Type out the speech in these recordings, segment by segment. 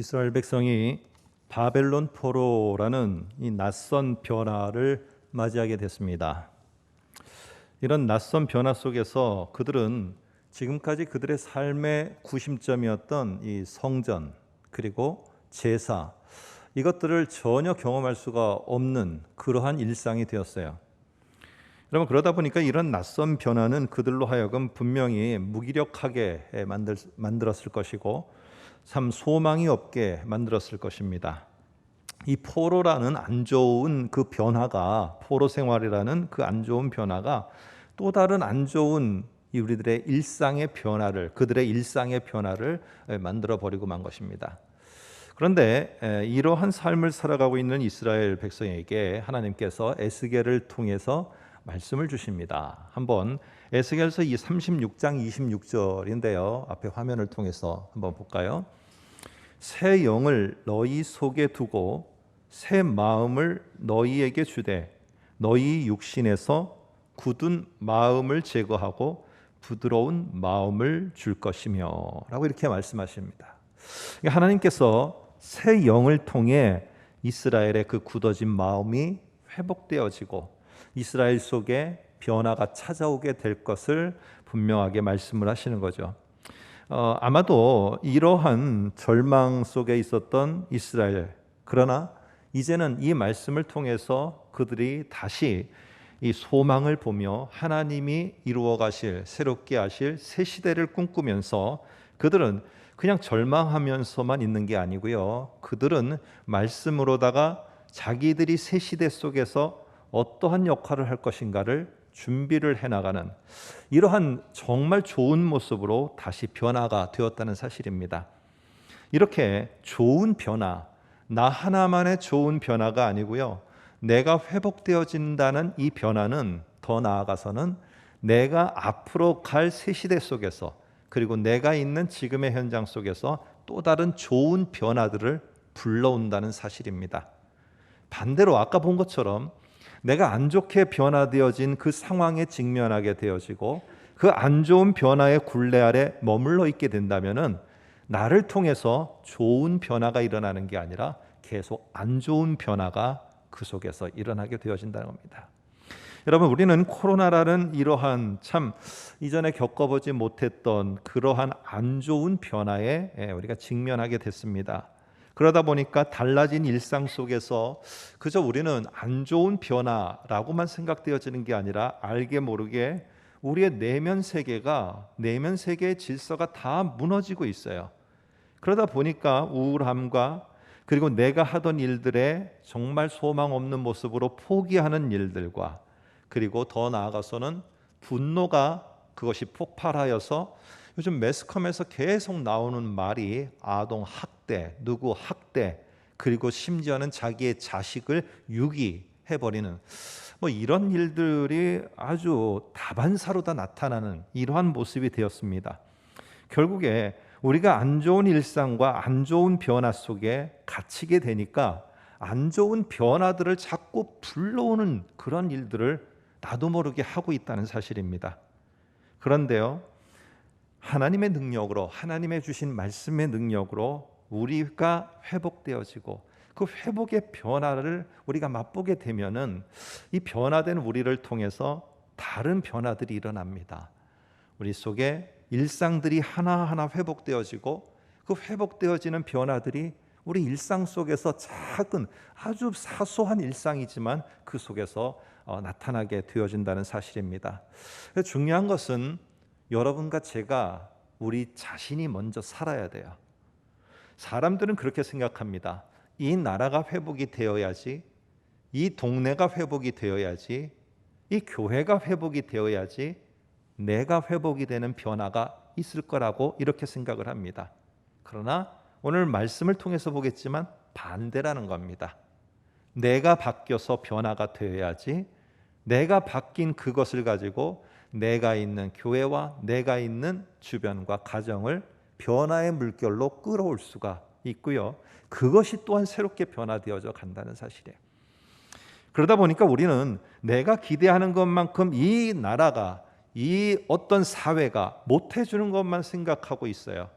이스라엘 백성이 바벨론 포로라는 이 낯선 변화를 맞이하게 됐습니다. 이런 낯선 변화 속에서 그들은 지금까지 그들의 삶의 구심점이었던 이 성전 그리고 제사, 이것들을 전혀 경험할 수가 없는 그러한 일상이 되었어요. 여러분, 그러다 보니까 이런 낯선 변화는 그들로 하여금 분명히 무기력하게 만들었을 것이고 참 소망이 없게 만들었을 것입니다. 이 포로라는 안 좋은 그 변화가, 포로 생활이라는 그 안 좋은 변화가 또 다른 안 좋은 우리들의 일상의 변화를, 그들의 일상의 변화를 만들어 버리고 만 것입니다. 그런데 이러한 삶을 살아가고 있는 이스라엘 백성에게 하나님께서 에스겔을 통해서 말씀을 주십니다. 한번 에스겔서 36장 26절인데요. 앞에 화면을 통해서 한번 볼까요? 새 영을 너희 속에 두고 새 마음을 너희에게 주되 너희 육신에서 굳은 마음을 제거하고 부드러운 마음을 줄 것이며 라고 이렇게 말씀하십니다. 하나님께서 새 영을 통해 이스라엘의 그 굳어진 마음이 회복되어지고 이스라엘 속에 변화가 찾아오게 될 것을 분명하게 말씀을 하시는 거죠. 아마도 이러한 절망 속에 있었던 이스라엘, 그러나 이제는 이 말씀을 통해서 그들이 다시 이 소망을 보며 하나님이 이루어 가실, 새롭게 하실 새 시대를 꿈꾸면서 그들은 그냥 절망하면서만 있는 게 아니고요, 그들은 말씀으로다가 자기들이 새 시대 속에서 어떠한 역할을 할 것인가를 준비를 해나가는 이러한 정말 좋은 모습으로 다시 변화가 되었다는 사실입니다. 이렇게 좋은 변화, 나 하나만의 좋은 변화가 아니고요, 내가 회복되어진다는 이 변화는 더 나아가서는 내가 앞으로 갈 새 시대 속에서, 그리고 내가 있는 지금의 현장 속에서 또 다른 좋은 변화들을 불러온다는 사실입니다. 반대로 아까 본 것처럼 내가 안 좋게 변화되어진 그 상황에 직면하게 되어지고 그 안 좋은 변화의 굴레 아래 머물러 있게 된다면은 나를 통해서 좋은 변화가 일어나는 게 아니라 계속 안 좋은 변화가 그 속에서 일어나게 되어진다는 겁니다. 여러분, 우리는 코로나라는 이러한 참 이전에 겪어보지 못했던 그러한 안 좋은 변화에 우리가 직면하게 됐습니다. 그러다 보니까 달라진 일상 속에서 그저 우리는 안 좋은 변화라고만 생각되어지는 게 아니라 알게 모르게 우리의 내면 세계의 질서가 다 무너지고 있어요. 그러다 보니까 우울함과 그리고 내가 하던 일들에 정말 소망 없는 모습으로 포기하는 일들과 그리고 더 나아가서는 분노가 그것이 폭발하여서 요즘 매스컴에서 계속 나오는 말이 아동 학대, 누구 학대, 그리고 심지어는 자기의 자식을 유기해버리는 이런 일들이 아주 다반사로 다 나타나는 이러한 모습이 되었습니다. 결국에 우리가 안 좋은 일상과 안 좋은 변화 속에 갇히게 되니까 안 좋은 변화들을 자꾸 불러오는 그런 일들을 나도 모르게 하고 있다는 사실입니다. 그런데요, 하나님의 능력으로, 하나님의 주신 말씀의 능력으로 우리가 회복되어지고 그 회복의 변화를 우리가 맛보게 되면은 이 변화된 우리를 통해서 다른 변화들이 일어납니다. 우리 속에 일상들이 하나하나 회복되어지고 그 회복되어지는 변화들이 우리 일상 속에서 작은 아주 사소한 일상이지만 그 속에서 나타나게 되어진다는 사실입니다. 중요한 것은 여러분과 제가 우리 자신이 먼저 살아야 돼요. 사람들은 그렇게 생각합니다. 이 나라가 회복이 되어야지, 이 동네가 회복이 되어야지, 이 교회가 회복이 되어야지 내가 회복이 되는 변화가 있을 거라고 이렇게 생각을 합니다. 그러나 오늘 말씀을 통해서 보겠지만 반대라는 겁니다. 내가 바뀌어서 변화가 되어야지, 내가 바뀐 그것을 가지고 내가 있는 교회와 내가 있는 주변과 가정을 변화의 물결로 끌어올 수가 있고요, 그것이 또한 새롭게 변화되어져 간다는 사실이에요. 그러다 보니까 우리는 내가 기대하는 것만큼 이 나라가, 이 어떤 사회가 못해주는 것만 생각하고 있어요.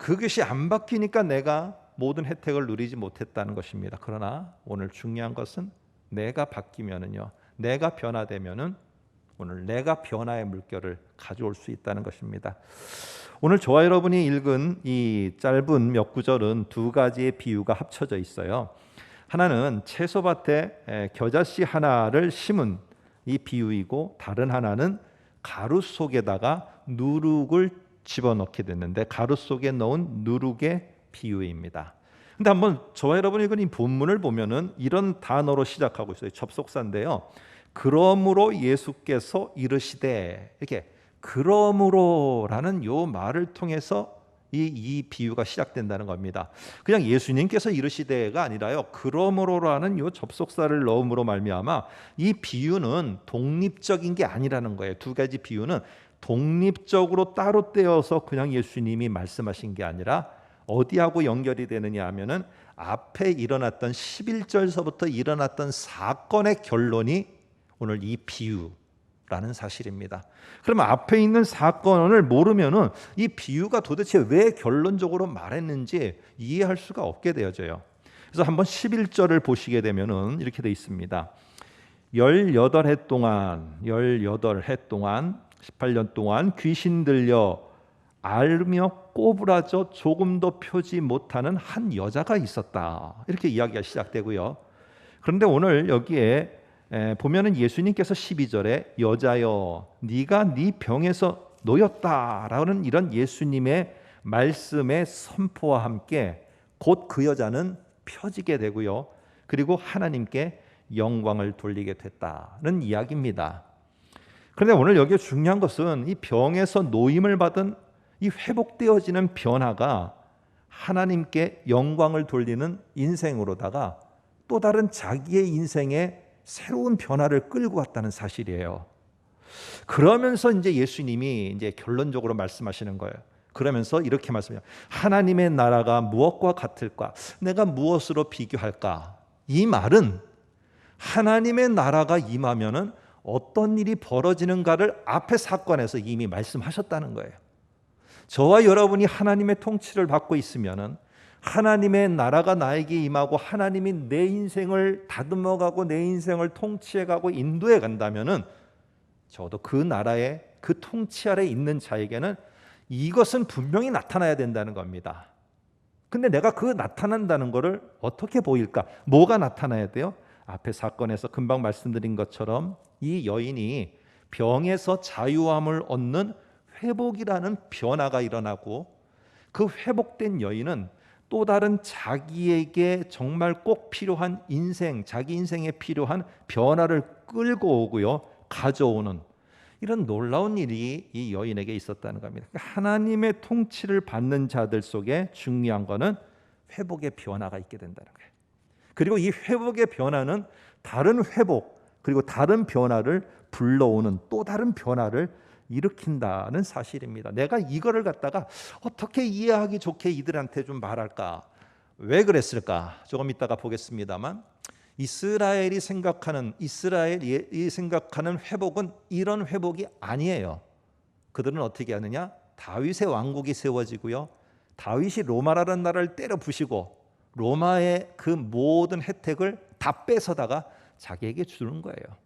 그것이 안 바뀌니까 내가 모든 혜택을 누리지 못했다는 것입니다. 그러나 오늘 중요한 것은 내가 바뀌면은요, 내가 변화되면은 오늘 내가 변화의 물결을 가져올 수 있다는 것입니다. 오늘 저와 여러분이 읽은 이 짧은 몇 구절은 두 가지의 비유가 합쳐져 있어요. 하나는 채소밭에 겨자씨 하나를 심은 이 비유이고, 다른 하나는 가루 속에다가 누룩을 집어넣게 됐는데 가루 속에 넣은 누룩의 비유입니다. 근데 한번 저와 여러분이 읽은 이 본문을 보면은 이런 단어로 시작하고 있어요. 접속사인데요. 그러므로 예수께서 이르시되, 이렇게 그러므로라는 요 말을 통해서 이 비유가 시작된다는 겁니다. 그냥 예수님께서 이르시되가 아니라요, 그러므로라는 요 접속사를 넣음으로 말미암아 이 비유는 독립적인 게 아니라는 거예요. 두 가지 비유는 독립적으로 따로 떼어서 그냥 예수님이 말씀하신 게 아니라 어디하고 연결이 되느냐 하면은 앞에 일어났던 11절서부터 일어났던 사건의 결론이 오늘 이 비유라는 사실입니다. 그러면 앞에 있는 사건을 모르면은 이 비유가 도대체 왜 결론적으로 말했는지 이해할 수가 없게 되어져요. 그래서 한번 11절을 보시게 되면은 이렇게 돼 있습니다. 18해 동안 18년 동안 귀신 들려 앓으며 꼬부라져 조금도 펴지 못하는 한 여자가 있었다. 이렇게 이야기가 시작되고요. 그런데 오늘 여기에 보면은 예수님께서 12절에 여자여 네가 네 병에서 놓였다라는 이런 예수님의 말씀의 선포와 함께 곧 그 여자는 펴지게 되고요. 그리고 하나님께 영광을 돌리게 됐다는 이야기입니다. 그런데 오늘 여기에 중요한 것은 이 병에서 노임을 받은 이 회복되어지는 변화가 하나님께 영광을 돌리는 인생으로다가 또 다른 자기의 인생에 새로운 변화를 끌고 왔다는 사실이에요. 그러면서 이제 예수님이 이제 결론적으로 말씀하시는 거예요. 그러면서 이렇게 말씀해요. 하나님의 나라가 무엇과 같을까? 내가 무엇으로 비교할까? 이 말은 하나님의 나라가 임하면은 어떤 일이 벌어지는가를 앞의 사건에서 이미 말씀하셨다는 거예요. 저와 여러분이 하나님의 통치를 받고 있으면은 하나님의 나라가 나에게 임하고 하나님이 내 인생을 다듬어가고 내 인생을 통치해가고 인도해 간다면은 저도 그 나라의 그 통치 아래 있는 자에게는 이것은 분명히 나타나야 된다는 겁니다. 근데 내가 그 나타난다는 것을 어떻게 보일까? 뭐가 나타나야 돼요? 앞에 사건에서 금방 말씀드린 것처럼 이 여인이 병에서 자유함을 얻는 회복이라는 변화가 일어나고, 그 회복된 여인은 또 다른 자기에게 정말 꼭 필요한 인생, 자기 인생에 필요한 변화를 끌고 오고요, 가져오는 이런 놀라운 일이 이 여인에게 있었다는 겁니다. 하나님의 통치를 받는 자들 속에 중요한 것은 회복의 변화가 있게 된다는 거예요. 그리고 이 회복의 변화는 다른 회복 그리고 다른 변화를 불러오는 또 다른 변화를 일으킨다는 사실입니다. 내가 이거를 갖다가 어떻게 이해하기 좋게 이들한테 좀 말할까? 왜 그랬을까? 조금 이따가 보겠습니다만 이스라엘이 생각하는 회복은 이런 회복이 아니에요. 그들은 어떻게 하느냐? 다윗의 왕국이 세워지고요, 다윗이 로마라는 나라를 때려 부시고 로마의 그 모든 혜택을 다 뺏어다가 자기에게 주는 거예요.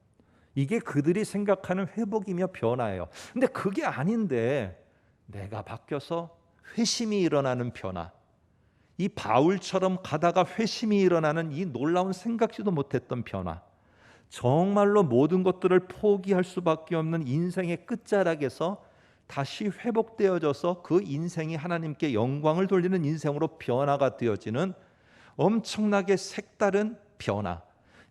이게 그들이 생각하는 회복이며 변화예요. 근데 그게 아닌데 내가 바뀌어서 회심이 일어나는 변화, 이 바울처럼 가다가 회심이 일어나는 이 놀라운 생각지도 못했던 변화, 정말로 모든 것들을 포기할 수밖에 없는 인생의 끝자락에서 다시 회복되어져서 그 인생이 하나님께 영광을 돌리는 인생으로 변화가 되어지는 엄청나게 색다른 변화,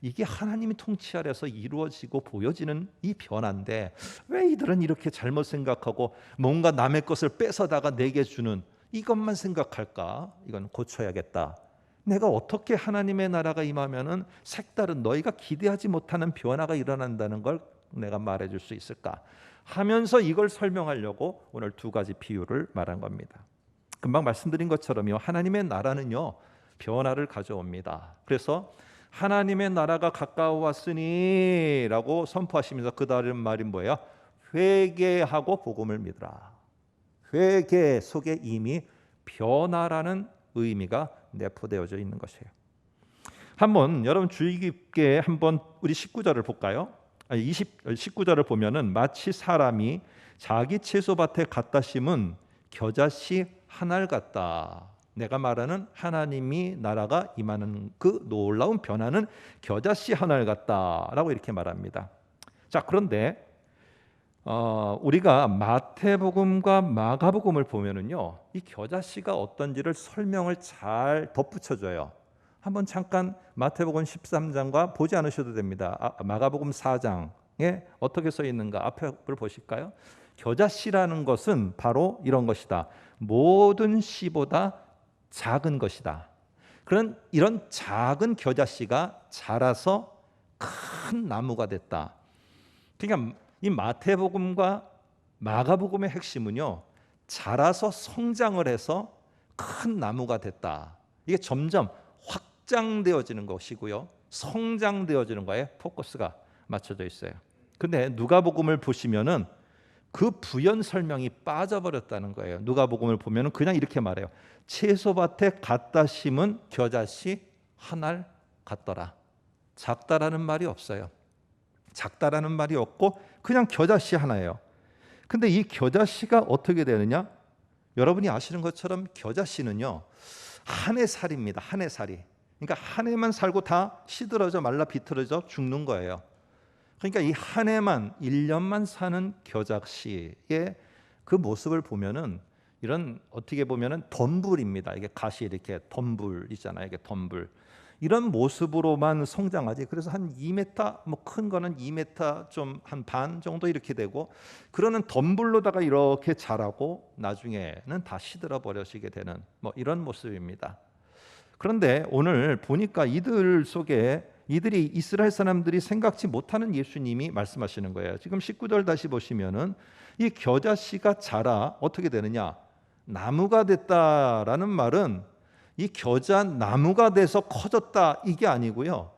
이게 하나님이 통치 아래서 이루어지고 보여지는 이 변화인데 왜 이들은 이렇게 잘못 생각하고 뭔가 남의 것을 뺏어다가 내게 주는 이것만 생각할까? 이건 고쳐야겠다. 내가 어떻게 하나님의 나라가 임하면은 색다른 너희가 기대하지 못하는 변화가 일어난다는 걸 내가 말해줄 수 있을까? 하면서 이걸 설명하려고 오늘 두 가지 비유를 말한 겁니다. 금방 말씀드린 것처럼요, 하나님의 나라는요 변화를 가져옵니다. 그래서 하나님의 나라가 가까워왔으니 라고 선포하시면서 그 다른 말이 뭐예요? 회개하고 복음을 믿으라. 회개 속에 이미 변화라는 의미가 내포되어져 있는 것이에요. 한번 여러분 주의 깊게 한번 우리 19절을 볼까요? 19절을 보면은 마치 사람이 자기 채소밭에 갖다 심은 겨자씨 한 알 같다. 내가 말하는 하나님이 나라가 임하는 그 놀라운 변화는 겨자씨 한 알 같다라고 이렇게 말합니다. 자, 그런데 우리가 마태복음과 마가복음을 보면은요, 이 겨자씨가 어떤지를 설명을 잘 덧붙여줘요. 한번 잠깐 마태복음 13장과 보지 않으셔도 됩니다. 마가복음 4장에 어떻게 써 있는가 앞을 보실까요? 겨자씨라는 것은 바로 이런 것이다. 모든 씨보다 작은 것이다. 이런 작은 겨자씨가 자라서 큰 나무가 됐다. 그러니까 이 마태복음과 마가복음의 핵심은요, 자라서 성장을 해서 큰 나무가 됐다. 이게 점점 확장되어지는 것이고요, 성장되어지는 거에 포커스가 맞춰져 있어요. 근데 누가복음을 보시면은 그 부연 설명이 빠져버렸다는 거예요. 누가복음을 보면은 그냥 이렇게 말해요. 채소밭에 갖다 심은 겨자씨 한 알 같더라. 작다라는 말이 없어요. 작다라는 말이 없고 그냥 겨자씨 하나예요. 근데 이 겨자씨가 어떻게 되느냐? 여러분이 아시는 것처럼 겨자씨는요, 한 해 살입니다. 한 해 살이. 그러니까 한 해만 살고 다 시들어져 말라 비틀어져 죽는 거예요. 그러니까 이 한 해만 1년만 사는 겨자씨의 그 모습을 보면은 이런 어떻게 보면은 덤불입니다. 이게 가시 이렇게 덤불 있잖아요. 이게 덤불. 이런 모습으로만 성장하지. 그래서 한 2m, 뭐 큰 거는 2m 좀 한 반 정도 이렇게 되고, 그러는 덤불로다가 이렇게 자라고 나중에는 다 시들어 버려지게 되는 뭐 이런 모습입니다. 그런데 오늘 보니까 이들 속에 이들이 이스라엘 사람들이 생각지 못하는 예수님이 말씀하시는 거예요. 지금 19절 다시 보시면은 이 겨자씨가 자라 어떻게 되느냐? 나무가 됐다라는 말은 이 겨자 나무가 돼서 커졌다 이게 아니고요.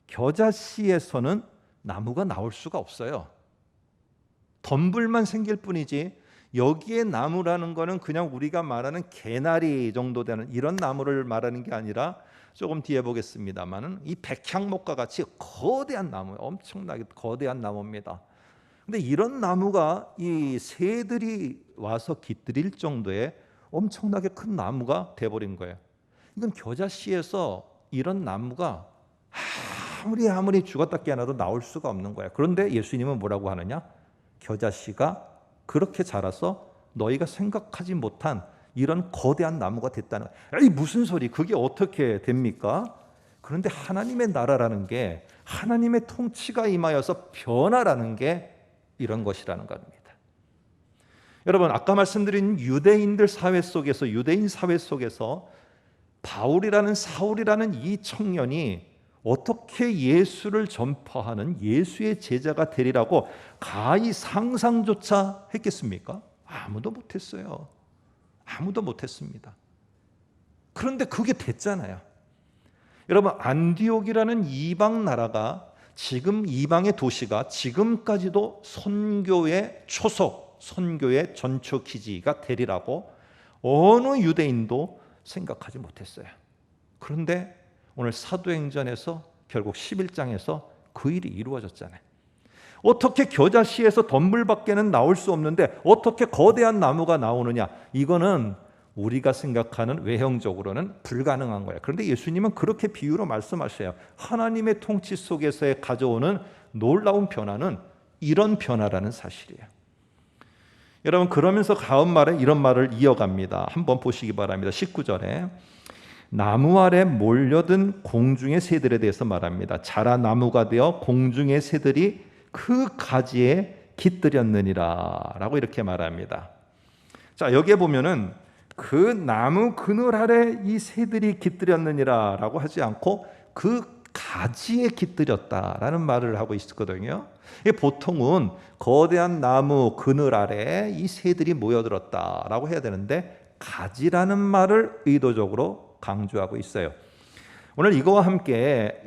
겨자씨에서는 나무가 나올 수가 없어요. 덤불만 생길 뿐이지 여기에 나무라는 거는 그냥 우리가 말하는 개나리 정도 되는 이런 나무를 말하는 게 아니라 조금 뒤에 보겠습니다만은 이 백향목과 같이 거대한 나무, 엄청나게 거대한 나무입니다. 근데 이런 나무가 이 새들이 와서 깃들일 정도의 엄청나게 큰 나무가 돼버린 거예요. 이건 겨자씨에서 이런 나무가 아무리 죽었다 깨어나도 나올 수가 없는 거예요. 그런데 예수님은 뭐라고 하느냐? 겨자씨가 그렇게 자라서 너희가 생각하지 못한 이런 거대한 나무가 됐다는 거예요. 에이, 무슨 소리? 그게 어떻게 됩니까? 그런데 하나님의 나라라는 게, 하나님의 통치가 임하여서 변화라는 게 이런 것이라는 겁니다. 여러분, 아까 말씀드린 유대인들 사회 속에서, 유대인 사회 속에서 바울이라는 사울이라는 이 청년이 어떻게 예수를 전파하는 예수의 제자가 되리라고 가히 상상조차 했겠습니까? 아무도 못했어요. 아무도 못했습니다. 그런데 그게 됐잖아요. 여러분, 안디옥이라는 이방 나라가, 지금 이방의 도시가 지금까지도 선교의 초석, 선교의 전초 기지가 되리라고 어느 유대인도 생각하지 못했어요. 그런데 오늘 사도행전에서 결국 11장에서 그 일이 이루어졌잖아요. 어떻게 겨자씨에서 덤불밖에는 나올 수 없는데 어떻게 거대한 나무가 나오느냐? 이거는 우리가 생각하는 외형적으로는 불가능한 거예요. 그런데 예수님은 그렇게 비유로 말씀하셔요. 하나님의 통치 속에서 가져오는 놀라운 변화는 이런 변화라는 사실이에요. 여러분, 그러면서 다음 말에 이런 말을 이어갑니다. 한번 보시기 바랍니다. 19절에 나무 아래 몰려든 공중의 새들에 대해서 말합니다. 자라 나무가 되어 공중의 새들이 그 가지에 깃들였느니라 라고 이렇게 말합니다. 자, 여기에 보면은 그 나무 그늘 아래 이 새들이 깃들였느니라 라고 하지 않고 그 가지에 깃들였다라는 말을 하고 있거든요. 보통은 거대한 나무 그늘 아래 이 새들이 모여들었다라고 해야 되는데 가지라는 말을 의도적으로 강조하고 있어요. 오늘 이거와 함께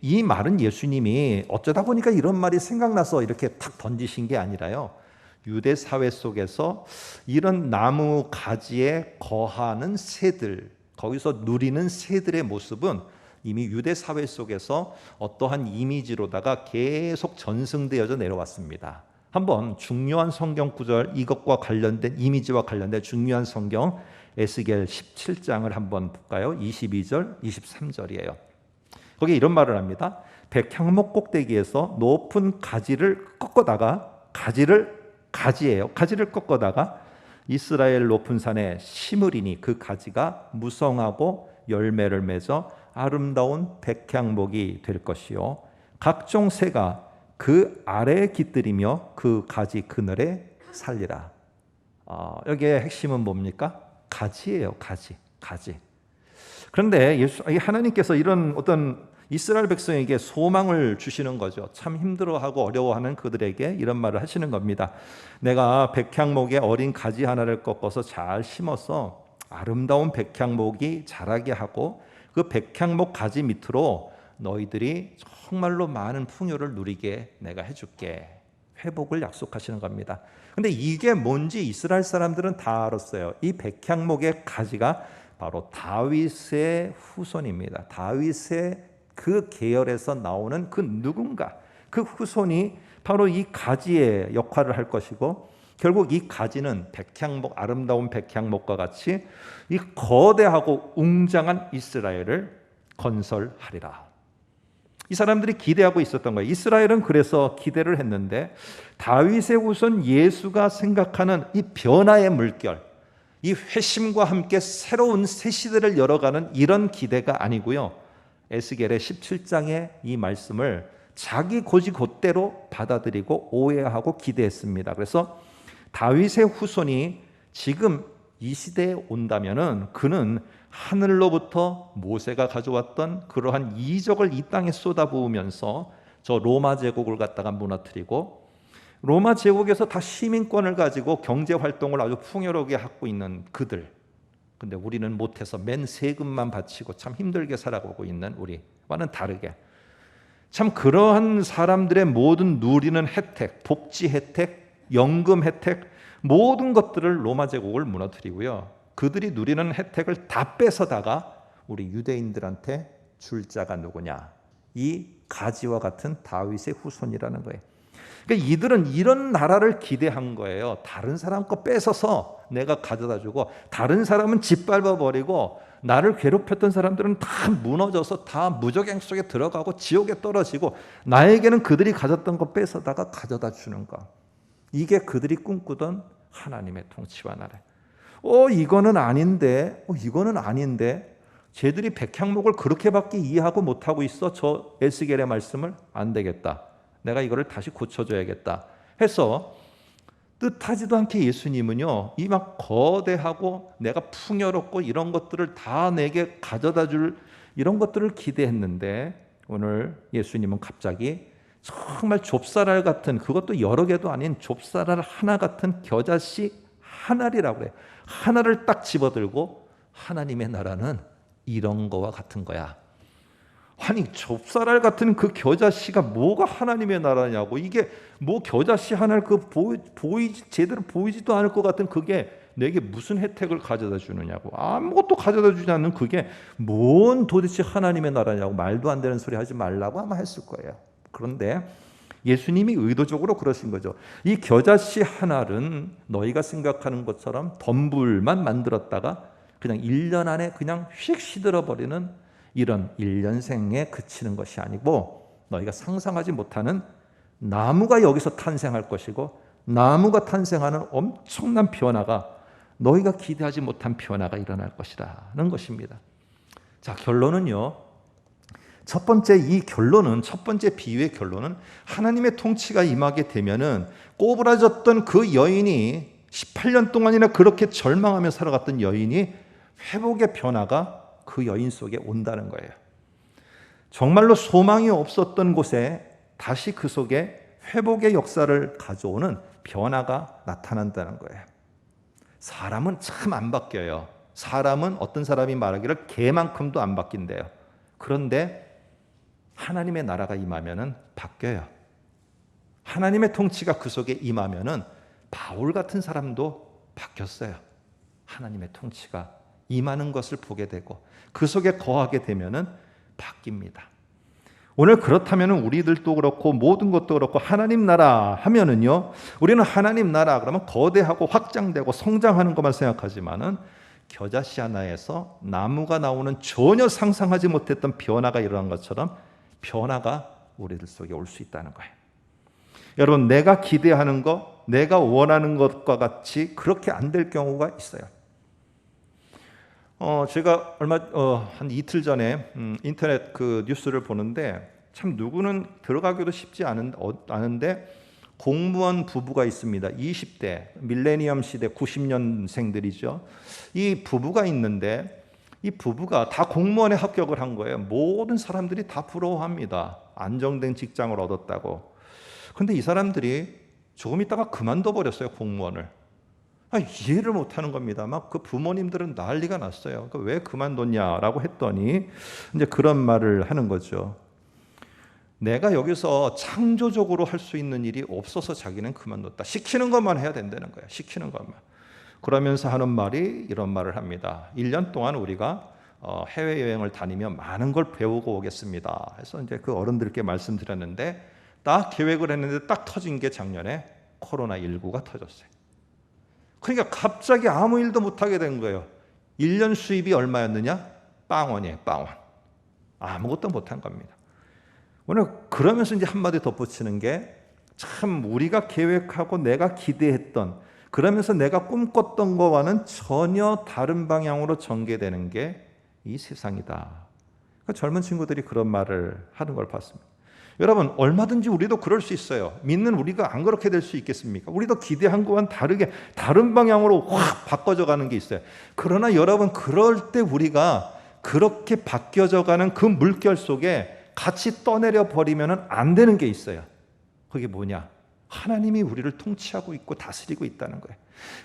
이 말은 예수님이 어쩌다 보니까 이런 말이 생각나서 이렇게 탁 던지신 게 아니라요, 유대 사회 속에서 이런 나무 가지에 거하는 새들, 거기서 누리는 새들의 모습은 이미 유대 사회 속에서 어떠한 이미지로다가 계속 전승되어져 내려왔습니다. 한번 중요한 성경 구절, 이것과 관련된 이미지와 관련된 중요한 성경 에스겔 17장을 한번 볼까요? 22절, 23절이에요. 거기에 이런 말을 합니다. 백향목 꼭대기에서 높은 가지를 꺾어다가 가지를 꺾어다가 이스라엘 높은 산에 심으리니 그 가지가 무성하고 열매를 맺어 아름다운 백향목이 될 것이요 각종 새가 그 아래에 깃들이며 그 가지 그늘에 살리라. 여기에 핵심은 뭡니까? 가지예요. 가지. 그런데 하나님께서 이런 어떤 이스라엘 백성에게 소망을 주시는 거죠. 참 힘들어하고 어려워하는 그들에게 이런 말을 하시는 겁니다. 내가 백향목의 어린 가지 하나를 꺾어서 잘 심어서 아름다운 백향목이 자라게 하고 그 백향목 가지 밑으로 너희들이 정말로 많은 풍요를 누리게 내가 해줄게. 회복을 약속하시는 겁니다. 근데 이게 뭔지 이스라엘 사람들은 다 알았어요. 이 백향목의 가지가 바로 다윗의 후손입니다. 다윗의 그 계열에서 나오는 그 누군가, 그 후손이 바로 이 가지의 역할을 할 것이고, 결국 이 가지는 백향목, 아름다운 백향목과 같이 이 거대하고 웅장한 이스라엘을 건설하리라. 이 사람들이 기대하고 있었던 거예요. 이스라엘은 그래서 기대를 했는데 다윗의 후손 예수가 생각하는 이 변화의 물결, 이 회심과 함께 새로운 새 시대를 열어가는 이런 기대가 아니고요. 에스겔의 17장의 이 말씀을 자기 곧대로 받아들이고 오해하고 기대했습니다. 그래서 다윗의 후손이 지금 이 시대에 온다면은 그는 하늘로부터 모세가 가져왔던 그러한 이적을 이 땅에 쏟아부으면서 저 로마 제국을 갖다가 무너뜨리고 로마 제국에서 다 시민권을 가지고 경제 활동을 아주 풍요롭게 하고 있는 그들. 근데 우리는 못해서 맨 세금만 바치고 참 힘들게 살아가고 있는 우리와는 다르게 참 그러한 사람들의 모든 누리는 혜택, 복지 혜택, 연금 혜택 모든 것들을 로마 제국을 무너뜨리고요. 그들이 누리는 혜택을 다 뺏어다가 우리 유대인들한테 줄 자가 누구냐? 이 가지와 같은 다윗의 후손이라는 거예요. 그러니까 이들은 이런 나라를 기대한 거예요. 다른 사람 거 뺏어서 내가 가져다 주고 다른 사람은 짓밟아 버리고 나를 괴롭혔던 사람들은 다 무너져서 다 무적행 속에 들어가고 지옥에 떨어지고 나에게는 그들이 가졌던 거 뺏어다가 가져다 주는 거. 이게 그들이 꿈꾸던 하나님의 통치와 나라. 이거는 아닌데, 이거는 아닌데, 쟤들이 백향목을 그렇게밖에 이해하고 못하고 있어. 저 에스겔의 말씀을 안 되겠다. 내가 이거를 다시 고쳐줘야겠다. 해서 뜻하지도 않게 예수님은요, 이 막 거대하고 내가 풍요롭고 이런 것들을 다 내게 가져다 줄 이런 것들을 기대했는데 오늘 예수님은 갑자기 정말 좁쌀알 같은 그것도 여러 개도 아닌 좁쌀알 하나 같은 겨자씨 하나리라고 그래요. 하나를 딱 집어들고 하나님의 나라는 이런 거와 같은 거야. 아니 좁쌀알 같은 그 겨자씨가 뭐가 하나님의 나라냐고. 이게 뭐 겨자씨 하나를 제대로 보이지도 않을 것 같은 그게 내게 무슨 혜택을 가져다 주느냐고. 아무것도 가져다 주지 않는 그게 뭔 도대체 하나님의 나라냐고. 말도 안 되는 소리 하지 말라고 아마 했을 거예요. 그런데 예수님이 의도적으로 그러신 거죠. 이 겨자씨 하나는 너희가 생각하는 것처럼 덤불만 만들었다가 그냥 1년 안에 그냥 휙 시들어버리는 이런 1년생에 그치는 것이 아니고 너희가 상상하지 못하는 나무가 여기서 탄생할 것이고 나무가 탄생하는 엄청난 변화가 너희가 기대하지 못한 변화가 일어날 것이라는 것입니다. 자, 결론은요. 첫 번째 비유의 결론은 하나님의 통치가 임하게 되면은 꼬부라졌던 그 여인이 18년 동안이나 그렇게 절망하며 살아갔던 여인이 회복의 변화가 그 여인 속에 온다는 거예요. 정말로 소망이 없었던 곳에 다시 그 속에 회복의 역사를 가져오는 변화가 나타난다는 거예요. 사람은 참 안 바뀌어요. 사람은 어떤 사람이 말하기를 개만큼도 안 바뀐대요. 그런데 하나님의 나라가 임하면은 바뀌어요. 하나님의 통치가 그 속에 임하면은 바울 같은 사람도 바뀌었어요. 하나님의 통치가 임하는 것을 보게 되고 그 속에 거하게 되면은 바뀝니다. 오늘 그렇다면 우리들도 그렇고 모든 것도 그렇고 하나님 나라 하면은요, 우리는 하나님 나라 그러면 거대하고 확장되고 성장하는 것만 생각하지만은 겨자씨 하나에서 나무가 나오는 전혀 상상하지 못했던 변화가 일어난 것처럼 변화가 우리들 속에 올 수 있다는 거예요. 여러분, 내가 기대하는 것, 내가 원하는 것과 같이 그렇게 안 될 경우가 있어요. 제가 한 이틀 전에 인터넷 그 뉴스를 보는데 참 누구는 들어가기도 쉽지 않은데 공무원 부부가 있습니다. 20대 밀레니엄 시대 90년생들이죠. 이 부부가 있는데 이 부부가 다 공무원에 합격을 한 거예요. 모든 사람들이 다 부러워합니다. 안정된 직장을 얻었다고. 그런데 이 사람들이 조금 있다가 그만둬 버렸어요, 공무원을. 이해를 못하는 겁니다. 막 그 부모님들은 난리가 났어요. 왜 그만뒀냐라고 했더니 이제 그런 말을 하는 거죠. 내가 여기서 창조적으로 할 수 있는 일이 없어서 자기는 그만뒀다. 시키는 것만 해야 된다는 거예요. 시키는 것만. 그러면서 하는 말이 이런 말을 합니다. 1년 동안 우리가 해외여행을 다니며 많은 걸 배우고 오겠습니다. 해서 이제 그 어른들께 말씀드렸는데 딱 계획을 했는데 딱 터진 게 작년에 코로나19가 터졌어요. 그러니까 갑자기 아무 일도 못하게 된 거예요. 1년 수입이 얼마였느냐? 빵원이에요. 빵원. 아무것도 못한 겁니다. 오늘 그러면서 이제 한마디 덧붙이는 게 참 우리가 계획하고 내가 기대했던 그러면서 내가 꿈꿨던 것과는 전혀 다른 방향으로 전개되는 게 이 세상이다. 그러니까 젊은 친구들이 그런 말을 하는 걸 봤습니다. 여러분, 얼마든지 우리도 그럴 수 있어요. 믿는 우리가 안 그렇게 될 수 있겠습니까? 우리도 기대한 것과는 다르게 다른 방향으로 확 바꿔져 가는 게 있어요. 그러나 여러분, 그럴 때 우리가 그렇게 바뀌어져 가는 그 물결 속에 같이 떠내려 버리면 안 되는 게 있어요. 그게 뭐냐? 하나님이 우리를 통치하고 있고 다스리고 있다는 거예요.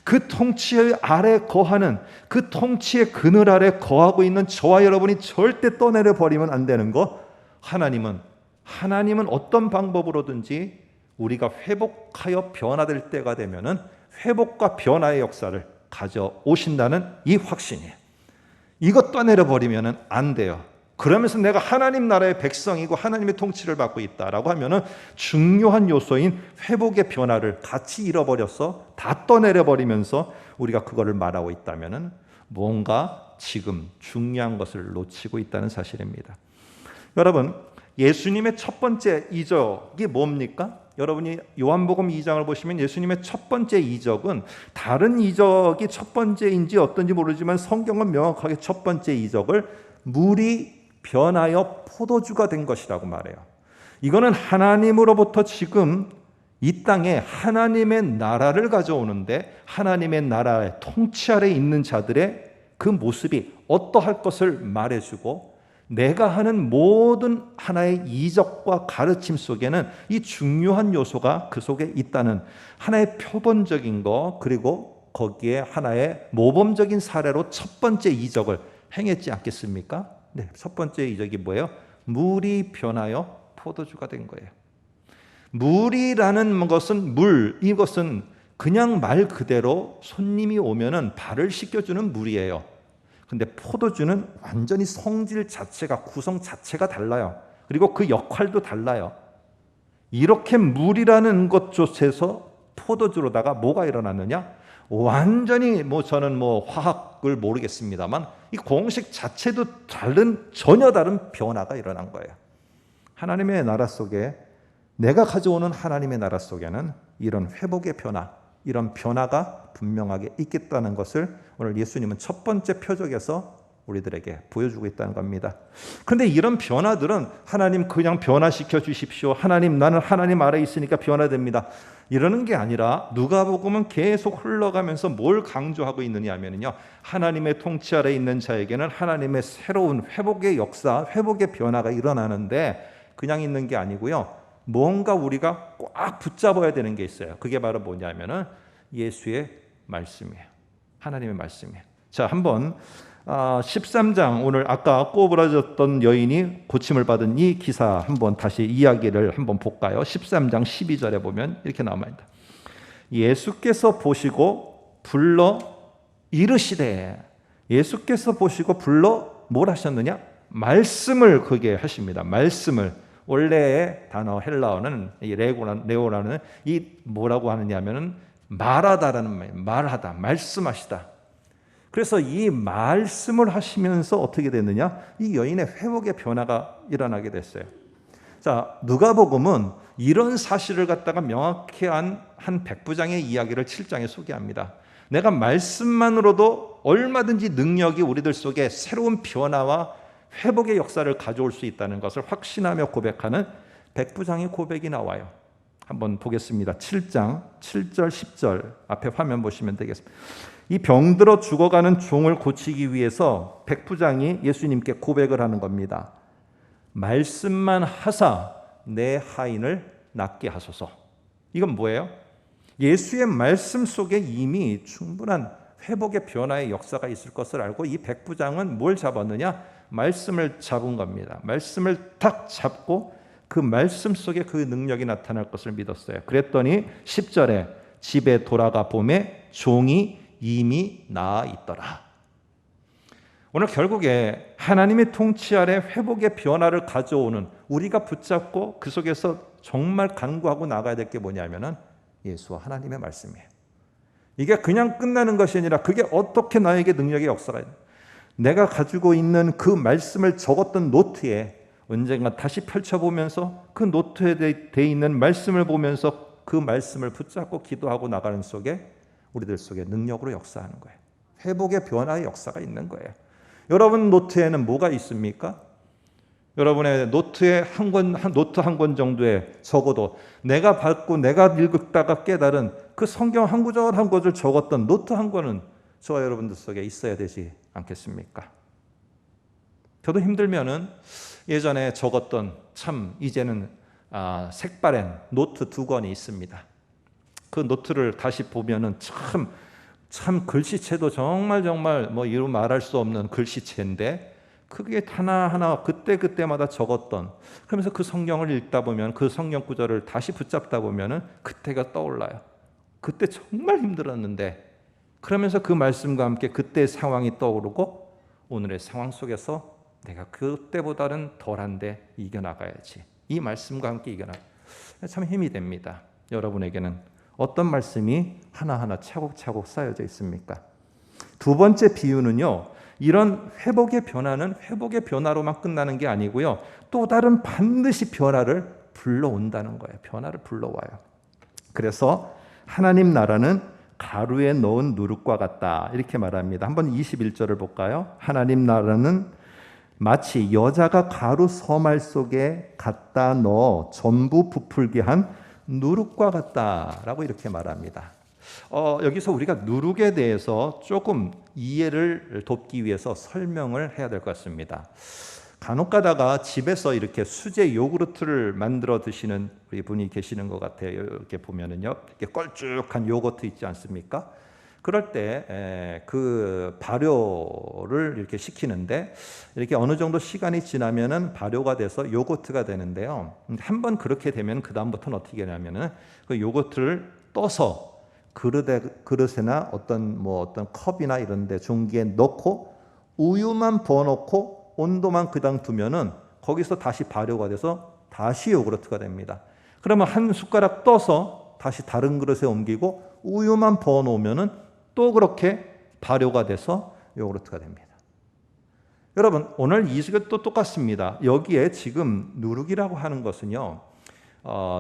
그 통치 아래 거하는, 그 통치의 그늘 아래 거하고 있는 저와 여러분이 절대 떠내려 버리면 안 되는 거. 하나님은 어떤 방법으로든지 우리가 회복하여 변화될 때가 되면은 회복과 변화의 역사를 가져오신다는 이 확신이에요. 이것 떠내려 버리면은 안 돼요. 그러면서 내가 하나님 나라의 백성이고 하나님의 통치를 받고 있다라고 하면은 중요한 요소인 회복의 변화를 같이 잃어버려서 다 떠내려 버리면서 우리가 그거를 말하고 있다면은 뭔가 지금 중요한 것을 놓치고 있다는 사실입니다. 여러분, 예수님의 첫 번째 이적이 뭡니까? 여러분이 요한복음 2장을 보시면 예수님의 첫 번째 이적은 다른 이적이 첫 번째인지 어떤지 모르지만 성경은 명확하게 첫 번째 이적을 물이 변하여 포도주가 된 것이라고 말해요. 이거는 하나님으로부터 지금 이 땅에 하나님의 나라를 가져오는데 하나님의 나라의 통치 아래 있는 자들의 그 모습이 어떠할 것을 말해주고 내가 하는 모든 하나의 이적과 가르침 속에는 이 중요한 요소가 그 속에 있다는 하나의 표본적인 거, 그리고 거기에 하나의 모범적인 사례로 첫 번째 이적을 행했지 않겠습니까? 네, 첫 번째 이적이 뭐예요? 물이 변하여 포도주가 된 거예요. 물이라는 것은 이것은 그냥 말 그대로 손님이 오면은 발을 씻겨주는 물이에요. 근데 포도주는 완전히 성질 자체가, 구성 자체가 달라요. 그리고 그 역할도 달라요. 이렇게 물이라는 것조차에서 포도주로다가 뭐가 일어났느냐? 완전히 저는 화학을 모르겠습니다만 이 공식 자체도 전혀 다른 변화가 일어난 거예요. 하나님의 나라 속에, 내가 가져오는 하나님의 나라 속에는 이런 회복의 변화, 이런 변화가 분명하게 있겠다는 것을 오늘 예수님은 첫 번째 표적에서 우리들에게 보여주고 있다는 겁니다. 그런데 이런 변화들은 하나님 그냥 변화시켜 주십시오. 나는 하나님 아래에 있으니까 변화됩니다. 이러는 게 아니라 누가복음은 계속 흘러가면서 뭘 강조하고 있느냐 하면요, 하나님의 통치 아래에 있는 자에게는 하나님의 새로운 회복의 역사, 회복의 변화가 일어나는데 그냥 있는 게 아니고요, 뭔가 우리가 꽉 붙잡아야 되는 게 있어요. 그게 바로 뭐냐면은 예수의 말씀이에요. 하나님의 말씀이에요. 자, 한번 13장, 오늘 아까 꼬부라졌던 여인이 고침을 받은 이 기사 한번 다시 이야기를 한번 볼까요? 13장 12절에 보면 이렇게 나옵니다. 예수께서 보시고 불러 이르시되 예수께서 보시고 불러 뭘 하셨느냐? 말씀을 그게 하십니다. 말씀을. 원래의 단어 헬라어는 이 레오라는 이 뭐라고 하느냐면은 말하다라는 말이에요. 말하다, 말씀하시다. 그래서 이 말씀을 하시면서 어떻게 됐느냐? 이 여인의 회복의 변화가 일어나게 됐어요. 자, 누가복음은 이런 사실을 갖다가 명확히 한 백부장의 이야기를 7장에 소개합니다. 내가 말씀만으로도 얼마든지 능력이 우리들 속에 새로운 변화와 회복의 역사를 가져올 수 있다는 것을 확신하며 고백하는 백부장의 고백이 나와요. 한번 보겠습니다. 7장 7절 10절 앞에 화면 보시면 되겠습니다. 이 병들어 죽어가는 종을 고치기 위해서 백부장이 예수님께 고백을 하는 겁니다. 말씀만 하사 내 하인을 낫게 하소서. 이건 뭐예요? 예수의 말씀 속에 이미 충분한 회복의 변화의 역사가 있을 것을 알고 이 백부장은 뭘 잡았느냐? 말씀을 잡은 겁니다. 말씀을 딱 잡고 그 말씀 속에 그 능력이 나타날 것을 믿었어요. 그랬더니 10절에 집에 돌아가 보매 종이 이미 나아 있더라. 오늘 결국에 하나님의 통치 아래 회복의 변화를 가져오는, 우리가 붙잡고 그 속에서 정말 간구하고 나가야 될 게 뭐냐면은 예수와 하나님의 말씀이에요. 이게 그냥 끝나는 것이 아니라 그게 어떻게 나에게 능력의 역사가 있는, 내가 가지고 있는 그 말씀을 적었던 노트에 언젠가 다시 펼쳐보면서 그 노트에 돼 있는 말씀을 보면서 그 말씀을 붙잡고 기도하고 나가는 속에 우리들 속에 능력으로 역사하는 거예요. 회복의 변화의 역사가 있는 거예요. 여러분 노트에는 뭐가 있습니까? 여러분의 노트에 노트 한 권 정도에 적어도 내가 받고 내가 읽다가 깨달은 그 성경 한 구절 한 구절 적었던 노트 한 권은 저와 여러분들 속에 있어야 되지 않겠습니까? 저도 힘들면은 예전에 적었던 참 이제는 색바랜 노트 2권이 있습니다. 그 노트를 다시 보면은 참 글씨체도 정말 뭐 이루 말할 수 없는 글씨체인데 그게 하나하나 그때마다 적었던, 그러면서 그 성경을 읽다 보면 그 성경 구절을 다시 붙잡다 보면은 그때가 떠올라요. 그때 정말 힘들었는데, 그러면서 그 말씀과 함께 그때의 상황이 떠오르고 오늘의 상황 속에서 내가 그때보다는 덜한데 이겨나가야지. 이 말씀과 함께 이겨나가. 참 힘이 됩니다. 여러분에게는 어떤 말씀이 하나하나 차곡차곡 쌓여져 있습니까? 두 번째 비유는요, 이런 회복의 변화는 회복의 변화로만 끝나는 게 아니고요, 또 다른 반드시 변화를 불러온다는 거예요. 변화를 불러와요. 그래서 하나님 나라는 가루에 넣은 누룩과 같다, 이렇게 말합니다. 한번 21절을 볼까요? 하나님 나라는 마치 여자가 가루 서말 속에 갖다 넣어 전부 부풀게 한 누룩과 같다라고 이렇게 말합니다. 여기서 우리가 누룩에 대해서 조금 이해를 돕기 위해서 설명을 해야 될 것 같습니다. 간혹 가다가 집에서 이렇게 수제 요구르트를 만들어 드시는 우리 분이 계시는 것 같아요. 이렇게 보면은요, 이렇게 걸쭉한 요거트 있지 않습니까? 그럴 때 그 발효를 이렇게 시키는데, 이렇게 어느 정도 시간이 지나면은 발효가 돼서 요거트가 되는데요. 한번 그렇게 되면 그 다음부터는 어떻게 하냐면은 그 요거트를 떠서 그릇에나 어떤 컵이나 이런데 종기에 넣고 우유만 부어놓고 온도만 그당 두면은 거기서 다시 발효가 돼서 다시 요구르트가 됩니다. 그러면 한 숟가락 떠서 다시 다른 그릇에 옮기고 우유만 부어놓으면은 또 그렇게 발효가 돼서 요구르트가 됩니다. 여러분, 오늘 이것도 똑같습니다. 여기에 지금 누룩이라고 하는 것은요,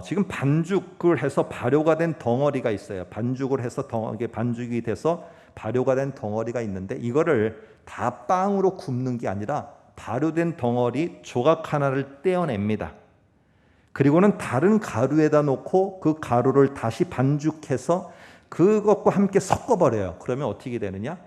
지금 반죽을 해서 발효가 된 덩어리가 있어요. 반죽을 해서 반죽이 돼서 발효가 된 덩어리가 있는데, 이거를 다 빵으로 굽는 게 아니라 발효된 덩어리 조각 하나를 떼어냅니다. 그리고는 다른 가루에다 놓고 그 가루를 다시 반죽해서 그것과 함께 섞어버려요. 그러면 어떻게 되느냐?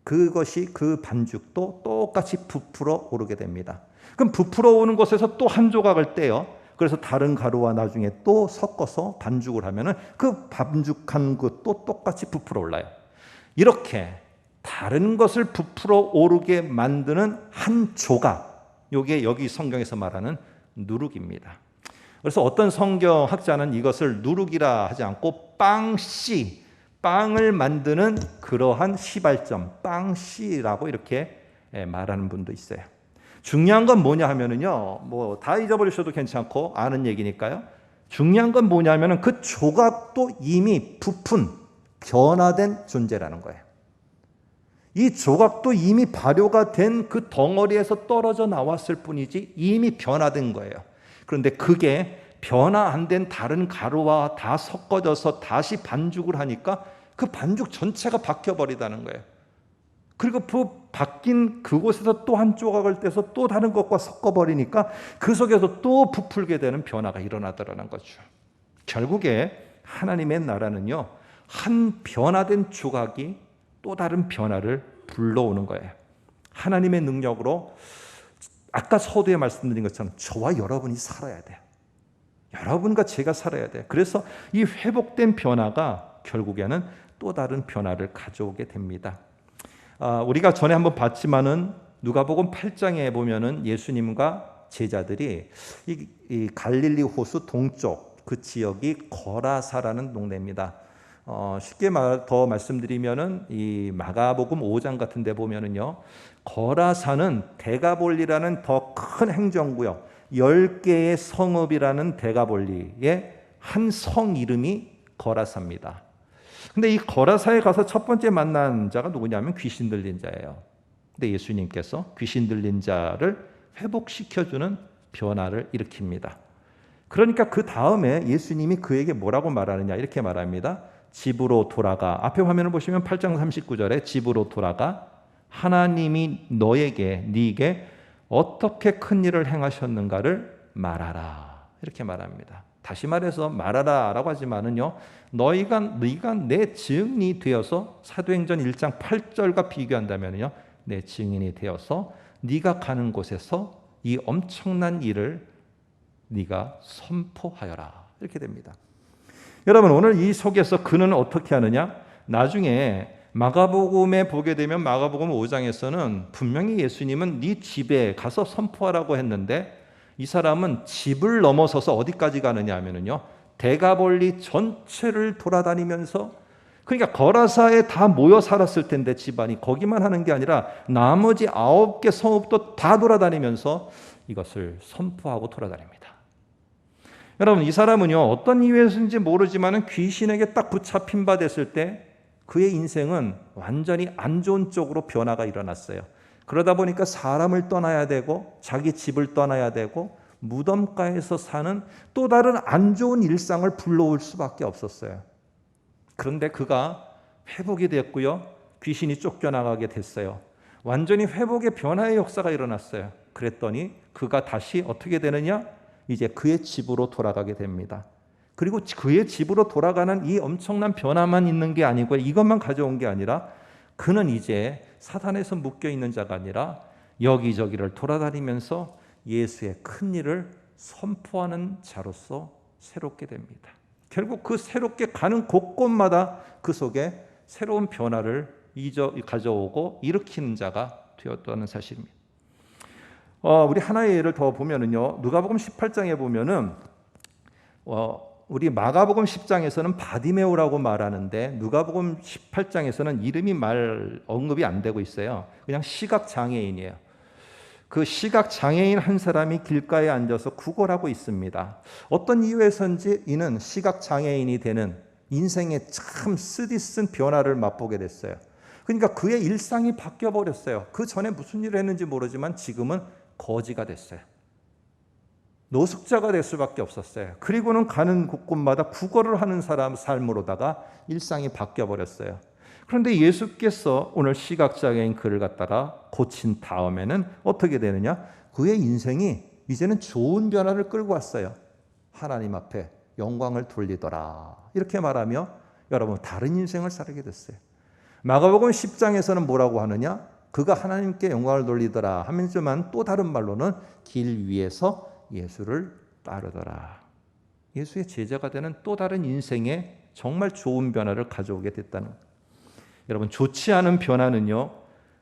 그것이, 그 반죽도 똑같이 부풀어 오르게 됩니다. 그럼 부풀어 오는 곳에서 또 한 조각을 떼요. 그래서 다른 가루와 나중에 또 섞어서 반죽을 하면은 그 반죽한 것도 똑같이 부풀어 올라요. 이렇게 다른 것을 부풀어 오르게 만드는 한 조각, 이게 여기 성경에서 말하는 누룩입니다. 그래서 어떤 성경학자는 이것을 누룩이라 하지 않고 빵씨, 빵을 만드는 그러한 시발점, 빵씨라고 이렇게 말하는 분도 있어요. 중요한 건 뭐냐 하면은요, 뭐 다 잊어버리셔도 괜찮고 아는 얘기니까요. 중요한 건 뭐냐 하면은 그 조각도 이미 부푼, 변화된 존재라는 거예요. 이 조각도 이미 발효가 된 그 덩어리에서 떨어져 나왔을 뿐이지 이미 변화된 거예요. 그런데 그게 변화 안 된 다른 가루와 다 섞어져서 다시 반죽을 하니까 그 반죽 전체가 바뀌어버리다는 거예요. 그리고 그 바뀐 그곳에서 또 한 조각을 떼서 또 다른 것과 섞어버리니까 그 속에서 또 부풀게 되는 변화가 일어나더라는 거죠. 결국에 하나님의 나라는요, 한 변화된 조각이 또 다른 변화를 불러오는 거예요. 하나님의 능력으로 아까 서두에 말씀드린 것처럼 저와 여러분이 살아야 돼요. 여러분과 제가 살아야 돼요. 그래서 이 회복된 변화가 결국에는 또 다른 변화를 가져오게 됩니다. 우리가 전에 한번 봤지만은 누가복음 8장에 보면은 예수님과 제자들이 이 갈릴리 호수 동쪽 그 지역이 거라사라는 동네입니다. 쉽게 더 말씀드리면은 이 마가복음 5장 같은 데 보면은요, 거라사는 데가볼리라는 더 큰 행정구역, 10개의 성읍이라는 데가볼리의 한 성 이름이 거라사입니다. 근데 이 거라사에 가서 첫 번째 만난 자가 누구냐면 귀신 들린 자예요. 근데 예수님께서 귀신 들린 자를 회복시켜주는 변화를 일으킵니다. 그러니까 그 다음에 예수님이 그에게 뭐라고 말하느냐, 이렇게 말합니다. 집으로 돌아가. 앞에 화면을 보시면 8장 39절에 집으로 돌아가 하나님이 네게 어떻게 큰 일을 행하셨는가를 말하라. 이렇게 말합니다. 다시 말해서 말하라라고 하지만은요, 네가 내 증인이 되어서 사도행전 1장 8절과 비교한다면요, 내 증인이 되어서 네가 가는 곳에서 이 엄청난 일을 네가 선포하여라. 이렇게 됩니다. 여러분, 오늘 이 속에서 그는 어떻게 하느냐? 나중에 마가복음에 보게 되면 마가복음 5장에서는 분명히 예수님은 네 집에 가서 선포하라고 했는데 이 사람은 집을 넘어서서 어디까지 가느냐 하면은요, 데가볼리 전체를 돌아다니면서, 그러니까 거라사에 다 모여 살았을 텐데 집안이 거기만 하는 게 아니라 나머지 9개 성읍도 다 돌아다니면서 이것을 선포하고 돌아다닙니다. 여러분, 이 사람은요, 어떤 이유에서인지 모르지만 귀신에게 딱 붙잡힌 바 됐을 때 그의 인생은 완전히 안 좋은 쪽으로 변화가 일어났어요. 그러다 보니까 사람을 떠나야 되고 자기 집을 떠나야 되고 무덤가에서 사는 또 다른 안 좋은 일상을 불러올 수밖에 없었어요. 그런데 그가 회복이 됐고요, 귀신이 쫓겨나가게 됐어요. 완전히 회복의 변화의 역사가 일어났어요. 그랬더니 그가 다시 어떻게 되느냐? 이제 그의 집으로 돌아가게 됩니다. 그리고 그의 집으로 돌아가는 이 엄청난 변화만 있는 게 아니고 이것만 가져온 게 아니라 그는 이제 사단에서 묶여있는 자가 아니라 여기저기를 돌아다니면서 예수의 큰 일을 선포하는 자로서 새롭게 됩니다. 결국 그 새롭게 가는 곳곳마다 그 속에 새로운 변화를 가져오고 일으키는 자가 되었다는 사실입니다. 우리 하나의 예를 더 보면은요, 누가복음 18장에 보면은 우리 마가복음 10장에서는 바디메오라고 말하는데 누가복음 18장에서는 이름이 언급이 안 되고 있어요. 그냥 시각 장애인이에요. 그 시각 장애인 한 사람이 길가에 앉아서 구걸하고 있습니다. 어떤 이유에서인지 이는 시각 장애인이 되는 인생의 참 쓰디쓴 변화를 맛보게 됐어요. 그러니까 그의 일상이 바뀌어 버렸어요. 그 전에 무슨 일을 했는지 모르지만 지금은 거지가 됐어요. 노숙자가 될 수밖에 없었어요. 그리고는 가는 곳곳마다 구걸을 하는 사람 삶으로다가 일상이 바뀌어 버렸어요. 그런데 예수께서 오늘 시각장애인 그를 갖다가 고친 다음에는 어떻게 되느냐? 그의 인생이 이제는 좋은 변화를 끌고 왔어요. 하나님 앞에 영광을 돌리더라. 이렇게 말하며 여러분 다른 인생을 살게 됐어요. 마가복음 10장에서는 뭐라고 하느냐? 그가 하나님께 영광을 돌리더라 하면서만 또 다른 말로는 길 위에서 예수를 따르더라. 예수의 제자가 되는 또 다른 인생에 정말 좋은 변화를 가져오게 됐다는 거예요. 여러분, 좋지 않은 변화는요,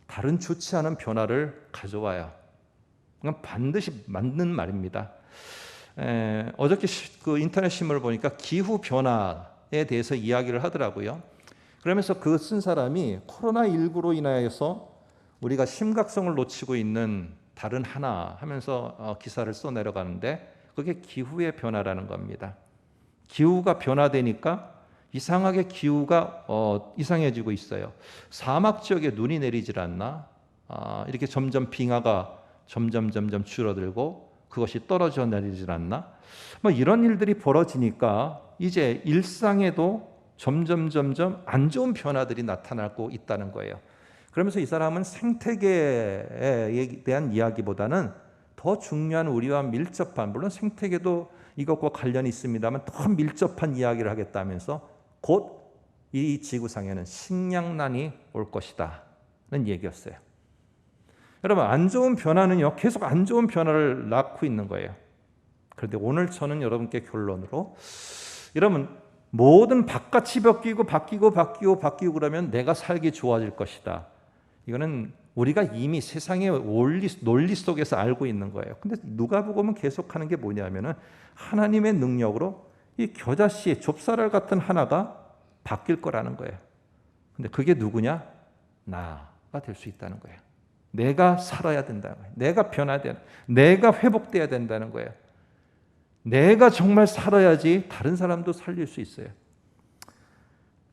다른 좋지 않은 변화를 가져와요. 그건 반드시 맞는 말입니다. 어저께 그 인터넷 신문을 보니까 기후 변화에 대해서 이야기를 하더라고요. 그러면서 그 쓴 사람이 코로나19로 인하여서 우리가 심각성을 놓치고 있는 다른 하나 하면서 기사를 써 내려가는데 그게 기후의 변화라는 겁니다. 기후가 변화되니까 이상하게 기후가 이상해지고 있어요. 사막 지역에 눈이 내리질 않나? 이렇게 점점 빙하가 점점 줄어들고 그것이 떨어져 내리질 않나? 뭐 이런 일들이 벌어지니까 이제 일상에도 점점 안 좋은 변화들이 나타나고 있다는 거예요. 그러면서 이 사람은 생태계에 대한 이야기보다는 더 중요한 우리와 밀접한, 물론 생태계도 이것과 관련이 있습니다만 더 밀접한 이야기를 하겠다면서 곧 이 지구상에는 식량난이 올 것이다는 얘기였어요. 여러분, 안 좋은 변화는요, 계속 안 좋은 변화를 낳고 있는 거예요. 그런데 오늘 저는 여러분께 결론으로, 여러분, 모든 바깥이 바뀌고 그러면 내가 살기 좋아질 것이다. 이거는 우리가 이미 세상의 논리 속에서 알고 있는 거예요. 근데 누가복음은 계속하는 게 뭐냐면은 하나님의 능력으로 이 겨자씨, 좁쌀알 같은 하나가 바뀔 거라는 거예요. 근데 그게 누구냐? 나가 될 수 있다는 거예요. 내가 살아야 된다는 거예요. 내가 변화돼야, 내가 회복돼야 된다는 거예요. 내가 정말 살아야지 다른 사람도 살릴 수 있어요.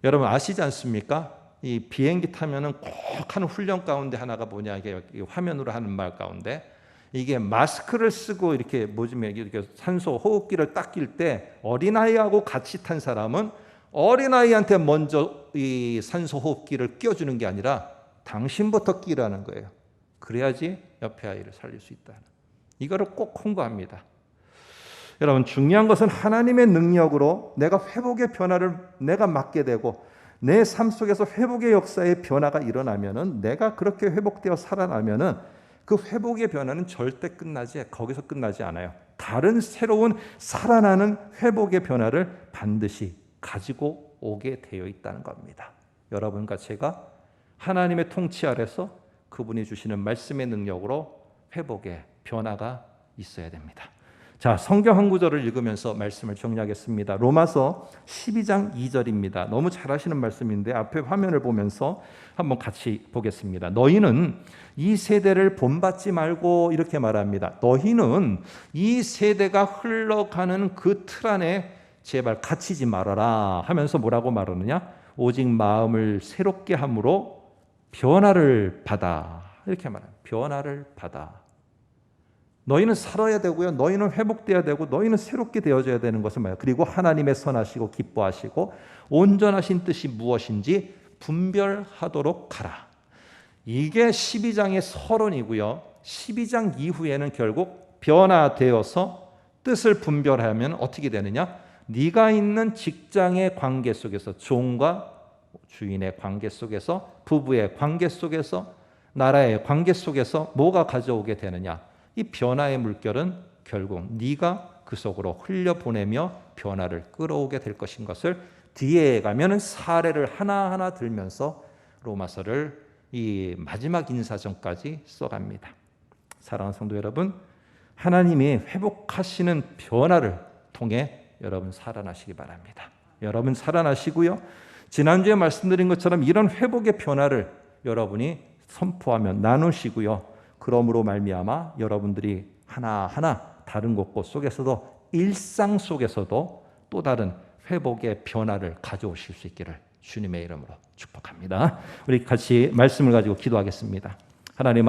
여러분 아시지 않습니까? 이 비행기 타면은 꼭 하는 훈련 가운데 하나가 뭐냐, 이게 화면으로 하는 말 가운데 이게 마스크를 쓰고 이렇게 산소 호흡기를 딱 낄 때 어린아이하고 같이 탄 사람은 어린아이한테 먼저 이 산소 호흡기를 껴주는 게 아니라 당신부터 끼라는 거예요. 그래야지 옆에 아이를 살릴 수 있다. 이거를 꼭 홍보합니다. 여러분 중요한 것은 하나님의 능력으로 내가 회복의 변화를 내가 맡게 되고 내 삶 속에서 회복의 역사의 변화가 일어나면은, 내가 그렇게 회복되어 살아나면은 그 회복의 변화는 절대 거기서 끝나지 않아요. 다른 새로운 살아나는 회복의 변화를 반드시 가지고 오게 되어 있다는 겁니다. 여러분과 제가 하나님의 통치 아래서 그분이 주시는 말씀의 능력으로 회복의 변화가 있어야 됩니다. 자, 성경 한 구절을 읽으면서 말씀을 정리하겠습니다. 로마서 12장 2절입니다. 너무 잘 아시는 말씀인데 앞에 화면을 보면서 한번 같이 보겠습니다. 너희는 이 세대를 본받지 말고, 이렇게 말합니다. 너희는 이 세대가 흘러가는 그 틀 안에 제발 갇히지 말아라 하면서 뭐라고 말하느냐? 오직 마음을 새롭게 함으로 변화를 받아. 이렇게 말합니다. 변화를 받아. 너희는 살아야 되고요. 너희는 회복돼야 되고 너희는 새롭게 되어져야 되는 것은 뭐예요? 그리고 하나님의 선하시고 기뻐하시고 온전하신 뜻이 무엇인지 분별하도록 하라. 이게 12장의 서론이고요. 12장 이후에는 결국 변화되어서 뜻을 분별하면 어떻게 되느냐? 네가 있는 직장의 관계 속에서, 종과 주인의 관계 속에서, 부부의 관계 속에서, 나라의 관계 속에서 뭐가 가져오게 되느냐? 이 변화의 물결은 결국 네가 그 속으로 흘려보내며 변화를 끌어오게 될 것인 것을 뒤에 가면은 사례를 하나하나 들면서 로마서를 이 마지막 인사전까지 써갑니다. 사랑하는 성도 여러분, 하나님이 회복하시는 변화를 통해 여러분 살아나시기 바랍니다. 여러분 살아나시고요. 지난주에 말씀드린 것처럼 이런 회복의 변화를 여러분이 선포하며 나누시고요. 그러므로 말미암아 여러분들이 하나하나 다른 곳 속에서도, 일상 속에서도 또 다른 회복의 변화를 가져오실 수 있기를 주님의 이름으로 축복합니다. 우리 같이 말씀을 가지고 기도하겠습니다. 하나님